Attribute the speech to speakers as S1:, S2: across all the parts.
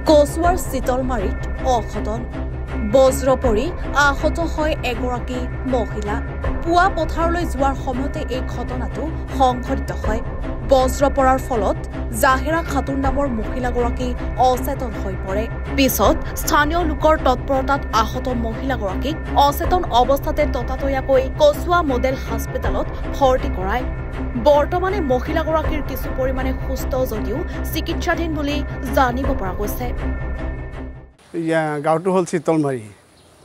S1: কচুৱাৰ চিতলমাৰীত অঘটন বজ্ৰ পৰি আহত হয় এগৰাকী মহিলা পুৱা পথাৰলৈ যোৱাৰ সময়তে এই ঘটনাটো সংঘটিত হয় বজ্ৰ পৰাৰ ফলত জাহেৰা খাতুন নামৰ মহিলাগৰাকী অচেতন হৈ পৰে পিছত স্থানীয় লোকৰ তৎপৰতাত আহত মহিলাগৰাকীক অচেতন অৱস্থাতে ততাতৈয়াকৈ কচুৱা মডেল হাস্পতালত ভৰ্তি কৰায় বৰ্তমানে মহিলাগৰাকীৰ কিছু পৰিমাণে সুস্থ যদিও চিকিৎসাধীন বুলি জানিব পৰা গৈছে
S2: গাঁৱটো হ'ল চিতলমাৰী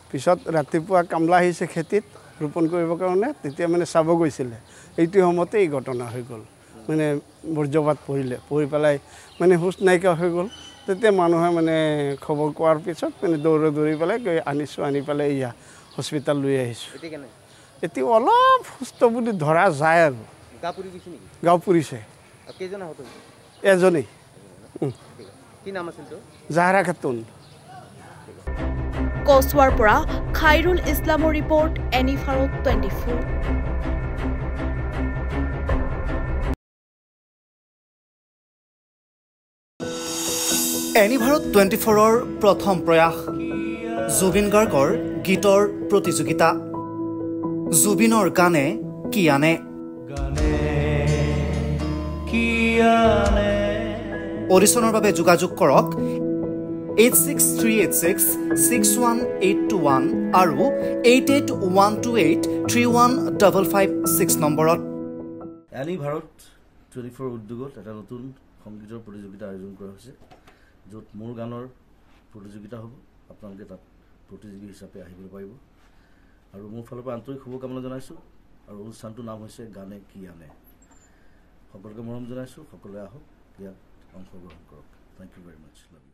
S2: পিছত ৰাতিপুৱা কামলা আহিছে খেতিত ৰোপণ কৰিবৰ কাৰণে তেতিয়া মানে চাব গৈছিলে এইটো সময়তে এই ঘটনা হৈ গ'ল মানে বৰ্জ্যপাত পৰি পেলাই মানে হুঁচ নাইকিয়া হৈ গ'ল তেতিয়া মানুহে মানে খবৰ কোৱাৰ পিছত মানে দৌৰি পেলাই আনি পেলাই এয়া হস্পিটেল লৈ আহিছোঁ এতিয়া অলপ সুস্থ বুলি ধৰা যায় আৰু গাঁও পুৰিছে এজনেই জাহেৰা খাতুন
S1: কচুৱাৰ পৰা খাইৰুল ইছলামৰ ৰিপৰ্ট এনিভাৰত 24
S3: এনিভাৰত 24ৰ প্ৰথম প্ৰয়াস জুবিন গাৰ্গৰ গীতৰ প্ৰতিযোগিতা জুবিনৰ গানে কি আনে অডিশ্যনৰ বাবে যোগাযোগ কৰক 8638661821 আৰু 8812831556 নম্বৰত
S4: এনিভাৰত 24 উদ্যোগত এটা নতুন সংগীতৰ প্ৰতিযোগিতা আয়োজন কৰা হৈছে য'ত মোৰ গানৰ প্ৰতিযোগিতা হ'ব আপোনালোকে তাত প্ৰতিযোগী হিচাপে আহিবলৈ পাৰিব আৰু মোৰ ফালৰ পৰা আন্তৰিক শুভকামনা জনাইছোঁ আৰু অনুষ্ঠানটোৰ নাম হৈছে গানে কি আনে সকলোকে মৰম জনাইছোঁ সকলোৱে আহক ইয়াত অংশগ্ৰহণ কৰক thank you very much love U